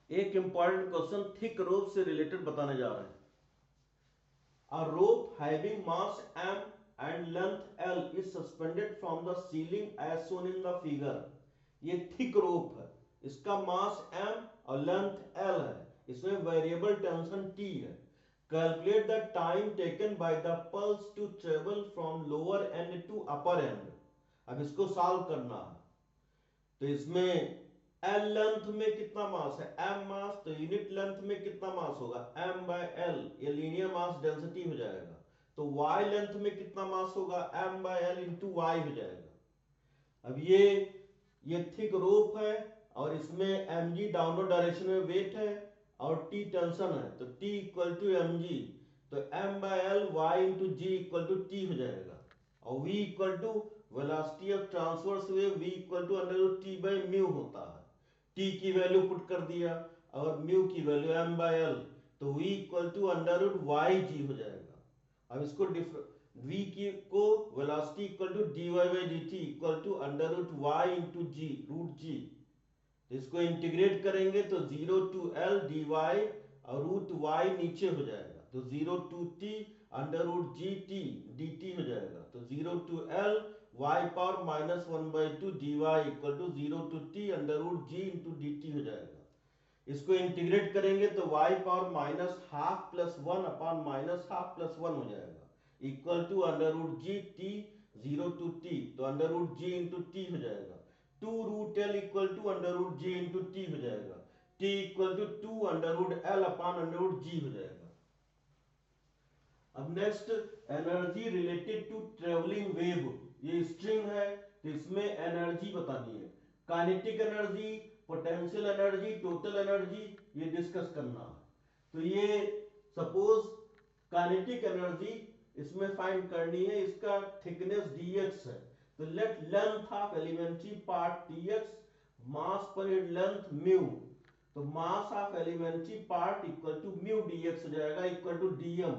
एक important question thick रोप से related बताने जा रहे हैं। A rope having mass m and length l is suspended from the ceiling as shown in the figure। ये thick rope है, इसका मास m और लेंथ l है, इसमें वेरिएबल टेंशन T है। Calculate the time taken by the pulse to travel from lower end to upper end. अब इसको solve करना है, तो इसमें एल लेंथ में कितना मास है, एम मास, तो यूनिट लेंथ में कितना मास होगा, एम बाय एल, ये लीनियर मास डेंसिटी हो जाएगा। तो वाई लेंथ में कितना मास होगा, M by L into Y हो जाएगा। अब ये थिक रोप है और इसमें एम जी डाउनवर्ड डायरेक्शन में वेट है और टी टेंशन है, तो T equal to M G, तो M by L Y into G equal to T हो जाएगा। और v equal to velocity of transverse wave v equal to under root T by mu होता है। t की value put कर दिया और म्यू की वैल्यू m बाय एल, तो v equal to under root Y G हो जाएगा। अब इसको v की को velocity equal to dy by D T equal to under root Y into G root G, तो इसको इंटीग्रेट करेंगे तो 0 टू एल डी वाई और रूट वाई नीचे हो जाएगा, तो 0 to T under root ji T D T हो जाएगा, तो 0 to L y power minus one by two d y equal to 0 to T under root g into d T हो जाएगा। इसको इंटीग्रेट करेंगे तो y power minus half plus one upon minus half plus one हो जाएगा equal to under root ji t 0 to t, तो under root g into t हो जाएगा। 2 root l equal to under root g into t हो जाएगा। T equal to 2 under root L upon under root G हो जाएगा। अब next, energy related to travelling wave, ये string है तो इसमें एनर्जी बतानी है। Kinetic energy, potential energy, total energy, ये डिस्कस करना है। तो ये सपोज काइनेटिक एनर्जी इसमें फाइंड करनी है, इसका थिकनेस dx है, तो let length of elementary part dx, mass per unit length mu, तो mass of elementary part equal to mu dx हो जाएगा इक्वल टू dm।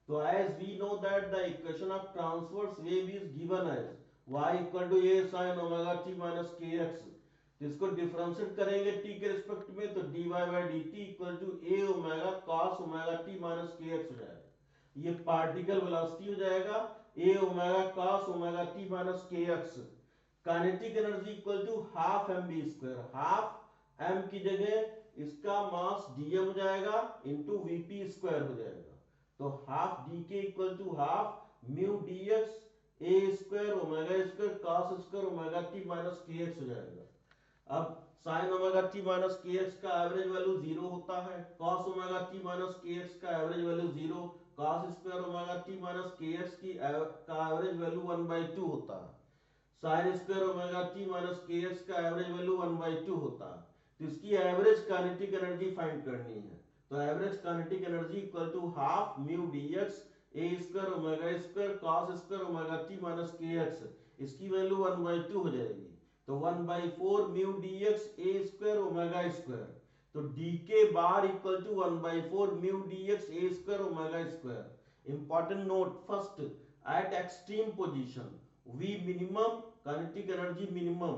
तो as we know that the equation of transverse wave is given as y equal to a sin omega t minus kx, तो इसको differentiate करेंगे t के respect में, तो dy by dt equal to a omega cos omega t minus kx हो जाएगा। ये particle velocity हो जाएगा a omega cos omega t minus kx। Kinetic energy equal to half m v square, half m की जगह इसका मास dm हो जाएगा इंटू वीपी स्क्वायर हो जाएगा, तो half d k equal to half mu d x a square omega square cos square omega t minus k x हो जाएगा। अब sine omega t minus k x का एवरेज वैल्यू 0 होता है, cos omega t minus k x का average value 0, cos square omega t minus k x का average value 1/2 होता है, sine square omega t minus k x का average value 1/2 होता है। तो इसकी एवरेज काइनेटिक एनर्जी फाइंड करनी है, तो average kinetic energy equal to half mu dx a square omega square cos square omega t minus kx, इसकी value 1/2 हो जाएगी, तो 1/4 mu dx a square omega square, तो dk bar equal to 1/4 mu dx a square omega square. Important note, first at extreme position v minimum kinetic energy minimum,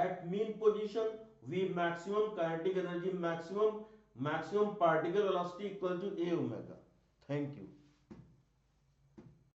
at mean position v maximum kinetic energy maximum, maximum particle velocity equal to a omega। Thank you।